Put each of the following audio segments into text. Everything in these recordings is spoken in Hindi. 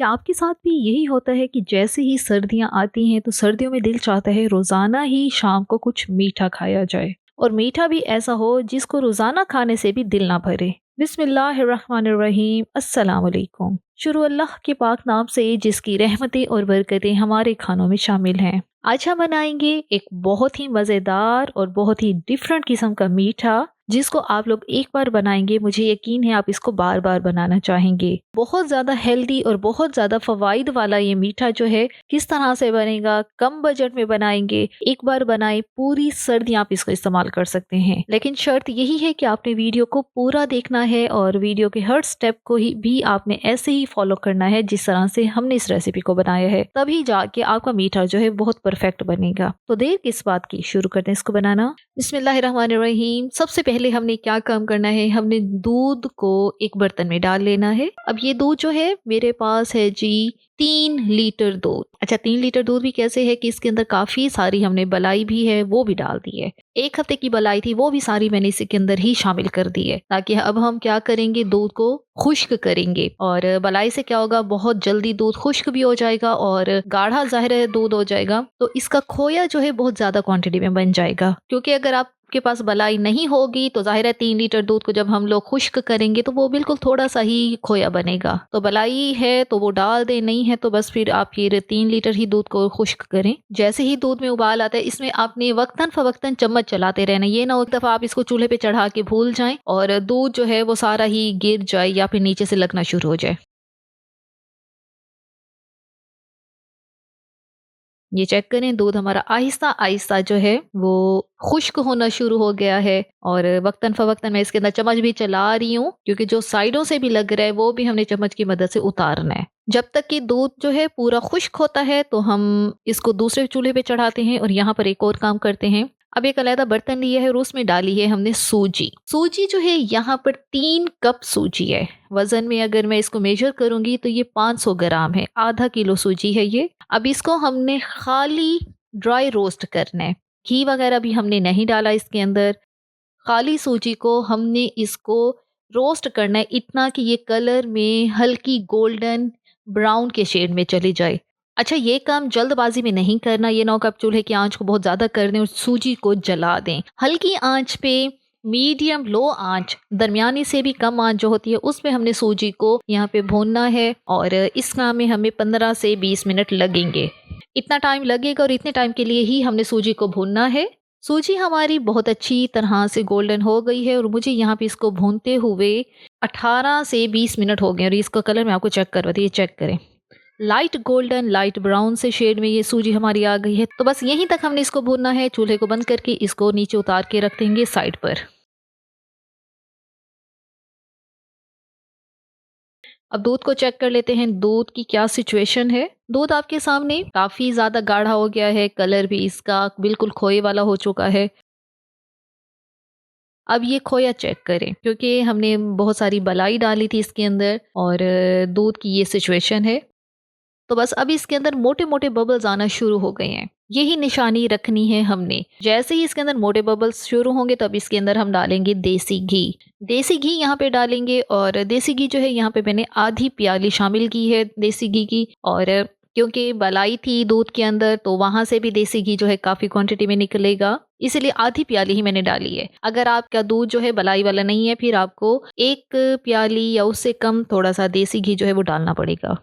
क्या आपके साथ भी यही होता है कि जैसे ही सर्दियां आती हैं तो सर्दियों में दिल चाहता है रोजाना ही शाम को कुछ मीठा खाया जाए, और मीठा भी ऐसा हो जिसको रोजाना खाने से भी दिल ना भरे। बिस्मिल्लाहिर्रहमानिर्रहीम, अस्सलाम वालेकुम। शुरू अल्लाह के पाक नाम से जिसकी रहमतें और बरकतें हमारे खानों में शामिल हैं। आज हम बनाएंगे एक बहुत ही मज़ेदार और बहुत ही डिफरेंट किस्म का मीठा, जिसको आप लोग एक बार बनाएंगे मुझे यकीन है आप इसको बार बार बनाना चाहेंगे। बहुत ज़्यादा हेल्दी और बहुत ज़्यादा फवाइद वाला ये मीठा जो है किस तरह से बनेगा, कम बजट में बनाएंगे, एक बार बनाए पूरी सर्दी आप इसको इस्तेमाल कर सकते हैं। लेकिन शर्त यही है कि आपने वीडियो को पूरा देखना है और वीडियो के हर स्टेप को ही भी आपने ऐसे ही फॉलो करना है जिस तरह से हमने इस रेसिपी को बनाया है, तभी जाके आपका मीठा जो है बहुत परफेक्ट बनेगा। तो देर किस बात की, शुरू करते हैं इसको बनाना। बिस्मिल्लाहिर्रहमानिर्रहीम। सबसे पहले हमने क्या काम करना है, हमने दूध को एक बर्तन में डाल लेना है। अब ये दूध जो है मेरे पास है जी 3 लीटर दूध। अच्छा, 3 लीटर दूध भी कैसे है कि इसके अंदर काफी सारी हमने बलाई भी है वो भी डाल दी है। 1 हफ्ते की बलाई थी वो भी सारी मैंने इसके अंदर ही शामिल कर दी है, ताकि अब हम क्या करेंगे, दूध को खुश्क करेंगे। और बलाई से क्या होगा, बहुत जल्दी दूध खुश्क भी हो जाएगा और गाढ़ा ज़ाहिर है दूध हो जाएगा, तो इसका खोया जो है बहुत ज्यादा क्वांटिटी में बन जाएगा। क्योंकि अगर आप के पास बलाई नहीं होगी तो जाहिर है 3 लीटर दूध को जब हम लोग खुश्क करेंगे तो वो बिल्कुल थोड़ा सा ही खोया बनेगा। तो बलाई है तो वो डाल दे, नहीं है तो बस फिर आप ये 3 लीटर ही दूध को खुश्क करें। जैसे ही दूध में उबाल आता है इसमें आपने वक्तन फवक्तन चम्मच चलाते रहना, ये ना एक दफा आप इसको चूल्हे पे चढ़ा के भूल जाएं और दूध जो है वो सारा ही गिर जाए या फिर नीचे से लगना शुरू हो जाए। ये चेक करें, दूध हमारा आहिस्ता आहिस्ता जो है वो खुश्क होना शुरू हो गया है। और वक्तन फवक्तन मैं इसके अंदर चम्मच भी चला रही हूँ, क्योंकि जो साइडों से भी लग रहा है वो भी हमने चम्मच की मदद से उतारना है। जब तक कि दूध जो है पूरा खुश्क होता है तो हम इसको दूसरे चूल्हे पे चढ़ाते हैं और यहाँ पर एक और काम करते हैं। अब एक अलग बर्तन लिया है और उसमें डाली है हमने सूजी। सूजी जो है यहाँ पर 3 कप सूजी है। वजन में अगर मैं इसको मेजर करूंगी तो ये 500 ग्राम है, आधा किलो सूजी है ये। अब इसको हमने खाली ड्राई रोस्ट करना है, घी वगैरह भी हमने नहीं डाला इसके अंदर। खाली सूजी को हमने इसको रोस्ट करना है इतना कि ये कलर में हल्की गोल्डन ब्राउन के शेड में चली जाए। अच्छा, ये काम जल्दबाजी में नहीं करना, ये ना हो कि आप चूल्हे की आंच को बहुत ज्यादा कर दें और सूजी को जला दें। हल्की आंच पे, मीडियम लो आंच, दरमियानी से भी कम आंच जो होती है उसमें हमने सूजी को यहाँ पे भूनना है। और इस काम में हमें 15 से 20 मिनट लगेंगे। इतना टाइम लगेगा और इतने टाइम के लिए ही हमने सूजी को भूनना है। सूजी हमारी बहुत अच्छी तरह से गोल्डन हो गई है और मुझे यहाँ पे इसको भूनते हुए 18 से 20 मिनट हो गए और इसका कलर मैं आपको चेक करवाती हूँ, ये चेक करें, लाइट गोल्डन लाइट ब्राउन से शेड में ये सूजी हमारी आ गई है। तो बस यहीं तक हमने इसको भूनना है। चूल्हे को बंद करके इसको नीचे उतार के रख देंगे साइड पर। अब दूध को चेक कर लेते हैं, दूध की क्या सिचुएशन है। दूध आपके सामने काफी ज्यादा गाढ़ा हो गया है, कलर भी इसका बिल्कुल खोए वाला हो चुका है। अब ये खोया चेक करें, क्योंकि हमने बहुत सारी बलाई डाली थी इसके अंदर और दूध की ये सिचुएशन है। तो बस अब इसके अंदर मोटे मोटे बबल्स आना शुरू हो गए हैं। यही निशानी रखनी है हमने। जैसे ही इसके अंदर मोटे बबल्स शुरू होंगे तो अब इसके अंदर हम डालेंगे देसी घी। देसी घी यहाँ पे डालेंगे और देसी घी जो है यहाँ पे मैंने आधी प्याली शामिल की है देसी घी की। और क्योंकि बलाई थी दूध के अंदर तो वहां से भी देसी घी जो है काफी क्वांटिटी में निकलेगा, इसलिए आधी प्याली ही मैंने डाली है। अगर आपका दूध जो है बलाई वाला नहीं है फिर आपको 1 प्याली या उससे कम थोड़ा सा देसी घी जो है वो डालना पड़ेगा।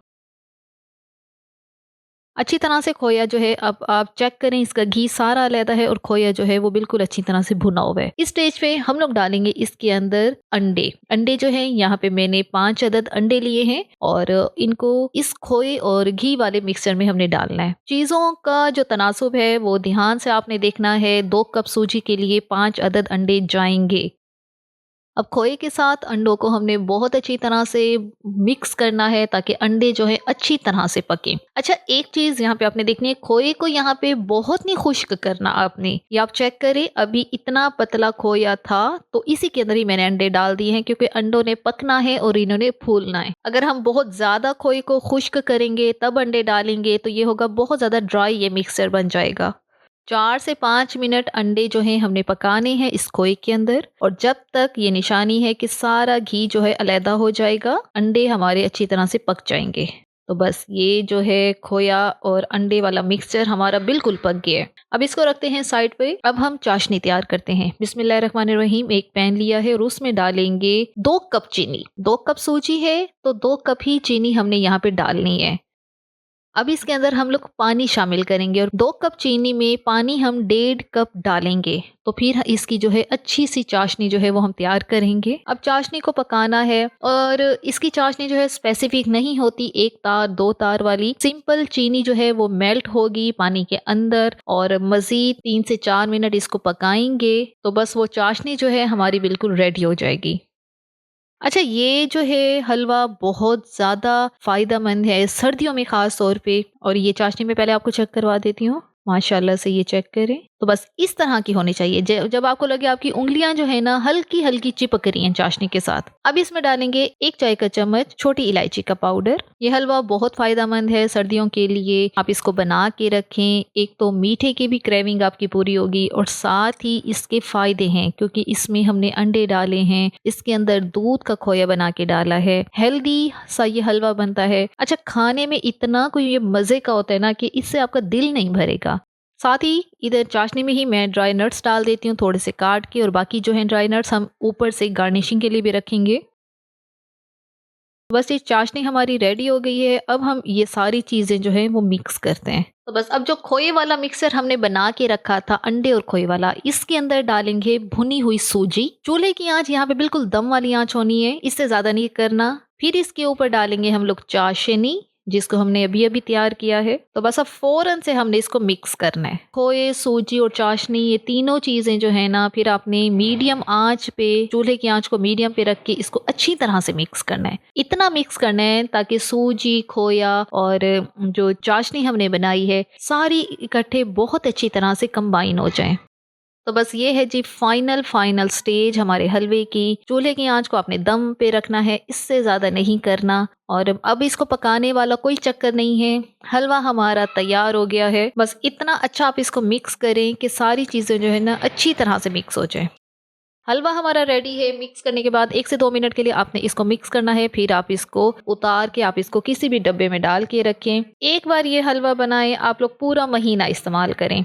अच्छी तरह से खोया जो है, अब आप चेक करें, इसका घी सारा अलहदा है और खोया जो है वो बिल्कुल अच्छी तरह से भुना हुआ है। इस स्टेज पे हम लोग डालेंगे इसके अंदर अंडे। अंडे जो है यहाँ पे मैंने 5 अदद अंडे लिए हैं और इनको इस खोए और घी वाले मिक्सचर में हमने डालना है। चीजों का जो तनासुब है वो ध्यान से आपने देखना है। 2 कप सूजी के लिए 5 अदद अंडे जाएंगे। अब खोए के साथ अंडों को हमने बहुत अच्छी तरह से मिक्स करना है ताकि अंडे जो है अच्छी तरह से पके। अच्छा, एक चीज यहाँ पे आपने देखनी है, खोए को यहाँ पे बहुत नहीं खुश्क करना आपने। ये आप चेक करें, अभी इतना पतला खोया था तो इसी के अंदर ही मैंने अंडे डाल दिए हैं, क्योंकि अंडों ने पकना है और इन्होंने फूलना है। अगर हम बहुत ज्यादा खोए को खुश्क करेंगे तब अंडे डालेंगे तो ये होगा बहुत ज्यादा ड्राई, ये मिक्सचर बन जाएगा। 4 से 5 मिनट अंडे जो हैं हमने पकाने हैं इस खोए के अंदर। और जब तक ये निशानी है कि सारा घी जो है अलैदा हो जाएगा, अंडे हमारे अच्छी तरह से पक जाएंगे। तो बस ये जो है खोया और अंडे वाला मिक्सचर हमारा बिल्कुल पक गया है। अब इसको रखते हैं साइड पे। अब हम चाशनी तैयार करते हैं। बिस्मिल्लाहिर्रहमानिर्रहीम। एक पैन लिया है और उसमें डालेंगे 2 कप चीनी। 2 कप सूजी है तो 2 कप ही चीनी हमने यहाँ पे डालनी है। अब इसके अंदर हम लोग पानी शामिल करेंगे और 2 कप चीनी में पानी हम 1.5 कप डालेंगे। तो फिर इसकी जो है अच्छी सी चाशनी जो है वो हम तैयार करेंगे। अब चाशनी को पकाना है और इसकी चाशनी जो है स्पेसिफिक नहीं होती, 1 तार 2 तार वाली। सिंपल चीनी जो है वो मेल्ट होगी पानी के अंदर और मजीद 3 से 4 मिनट इसको पकाएंगे तो बस वो चाशनी जो है हमारी बिल्कुल रेडी हो जाएगी। अच्छा, ये जो है हलवा बहुत ज़्यादा फ़ायदेमंद है सर्दियों में ख़ास तौर पे। और ये चाशनी मैं पहले आपको चेक करवा देती हूँ। माशाल्लाह से ये चेक करें तो बस इस तरह की होनी चाहिए। जब आपको लगे आपकी उंगलियां जो है ना हल्की हल्की चिपक रही हैं चाशनी के साथ। अब इसमें डालेंगे 1 चाय का चम्मच छोटी इलायची का पाउडर। ये हलवा बहुत फ़ायदेमंद है सर्दियों के लिए। आप इसको बना के रखें। एक तो मीठे की भी क्रेविंग आपकी पूरी होगी और साथ ही इसके फ़ायदे हैं क्योंकि इसमें हमने अंडे डाले हैं, इसके अंदर दूध का खोया बना के डाला है, हेल्दी सा ये हलवा बनता है। अच्छा, खाने में इतना कोई ये मज़े का होता है ना कि इससे आपका दिल नहीं भरेगा। साथ ही इधर चाशनी में ही मैं ड्राई नट्स डाल देती हूँ थोड़े से काट के और बाकी जो है ड्राई नट्स हम ऊपर से गार्निशिंग के लिए भी रखेंगे। बस ये चाशनी हमारी रेडी हो गई है। अब हम ये सारी चीज़ें जो है वो मिक्स करते हैं। तो बस अब जो खोए वाला मिक्सर हमने बना के रखा था अंडे और खोए वाला, इसके अंदर डालेंगे भुनी हुई सूजी। चूल्हे की आंच यहाँ पे बिल्कुल दम वाली आंच होनी है, इससे ज़्यादा नहीं करना। फिर इसके ऊपर डालेंगे हम लोग चाशनी जिसको हमने अभी अभी तैयार किया है। तो बस अब फौरन से हमने इसको मिक्स करना है। खोए, सूजी और चाशनी ये तीनों चीज़ें जो है ना फिर आपने मीडियम आंच पे, चूल्हे की आंच को मीडियम पे रख के इसको अच्छी तरह से मिक्स करना है। इतना मिक्स करना है ताकि सूजी, खोया और जो चाशनी हमने बनाई है सारी इकट्ठे बहुत अच्छी तरह से कंबाइन हो जाएं। तो बस ये है जी फाइनल स्टेज हमारे हलवे की। चूल्हे की आंच को आपने दम पे रखना है, इससे ज़्यादा नहीं करना। और अब इसको पकाने वाला कोई चक्कर नहीं है, हलवा हमारा तैयार हो गया है। बस इतना अच्छा आप इसको मिक्स करें कि सारी चीज़ें जो है ना अच्छी तरह से मिक्स हो जाए। हलवा हमारा रेडी है। मिक्स करने के बाद 1 से 2 मिनट के लिए आपने इसको मिक्स करना है। फिर आप इसको उतार के आप इसको किसी भी डब्बे में डाल के रखें। एक बार ये हलवा बनाएं, आप लोग पूरा महीना इस्तेमाल करें।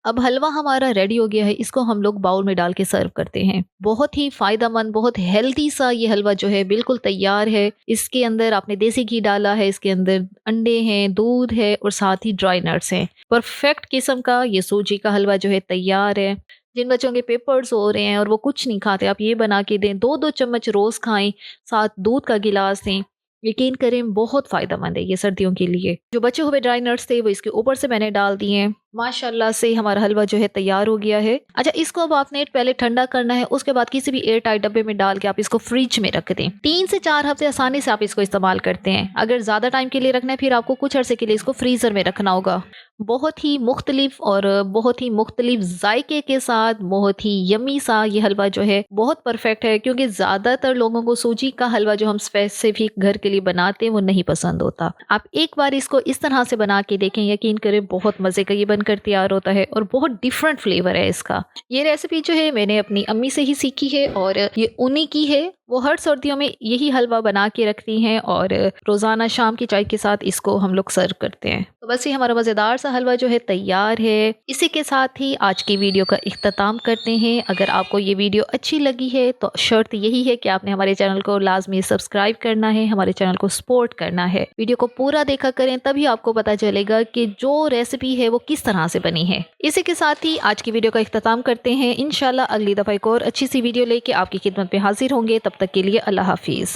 अब हलवा हमारा रेडी हो गया है, इसको हम लोग बाउल में डाल के सर्व करते हैं। बहुत ही फायदेमंद, बहुत हेल्दी सा ये हलवा जो है बिल्कुल तैयार है। इसके अंदर आपने देसी घी डाला है, इसके अंदर अंडे हैं, दूध है और साथ ही ड्राई नट्स हैं। परफेक्ट किस्म का ये सूजी का हलवा जो है तैयार है। जिन बच्चों के पेपर्स हो रहे हैं और वो कुछ नहीं खाते, आप ये बना के दें। 2-2 चम्मच रोज खाएं, साथ दूध का गिलास दें। यकीन करें बहुत फायदेमंद है ये सर्दियों के लिए। जो बचे हुए ड्राई नट्स थे वो इसके ऊपर से मैंने डाल दिए हैं। माशाल्लाह से हमारा हलवा जो है तैयार हो गया है। अच्छा, इसको अब आपने पहले ठंडा करना है, उसके बाद किसी भी एयर टाइट डब्बे में डाल के आप इसको फ्रिज में रख दें। 3 से 4 हफ्ते आसानी से आप इसको इस्तेमाल करते हैं। अगर ज़्यादा टाइम के लिए रखना है फिर आपको कुछ अरसे के लिए इसको फ्रीज़र में रखना होगा। बहुत ही मुख्तलिफ और बहुत ही मुख्तलिफ जायके के साथ बहुत ही यमी सा ये हलवा जो है बहुत परफेक्ट है, क्योंकि ज़्यादातर लोगों को सूजी का हलवा जो हम स्पेसिफिक घर के लिए बनाते हैं वो नहीं पसंद होता। आप एक बार इसको इस तरह से बना के देखें, यकीन करें बहुत मज़े का ये बनकर तैयार होता है और बहुत डिफरेंट फ्लेवर है इसका। ये रेसिपी जो है मैंने अपनी अम्मी से ही सीखी है और ये उन्हीं की है। वो हर सर्दियों में यही हलवा बना के रखती हैं और रोज़ाना शाम की चाय के साथ इसको हम लोग सर्व करते हैं। तो बस ये हमारा मज़ेदार सा हलवा जो है तैयार है। इसी के साथ ही आज की वीडियो का इख्तिताम करते हैं। अगर आपको ये वीडियो अच्छी लगी है तो शर्त यही है कि आपने हमारे चैनल को लाजमी सब्सक्राइब करना है, हमारे चैनल को सपोर्ट करना है। वीडियो को पूरा देखा करें, तभी आपको पता चलेगा कि जो रेसिपी है वो किस तरह से बनी है। इसी के साथ ही आज की वीडियो का इख्तिताम करते हैं। इंशाल्लाह अगली दफ़ा एक और अच्छी सी वीडियो लेके आपकी खिदमत में हाजिर होंगे। तब तक के लिए अल्लाह हाफिज़।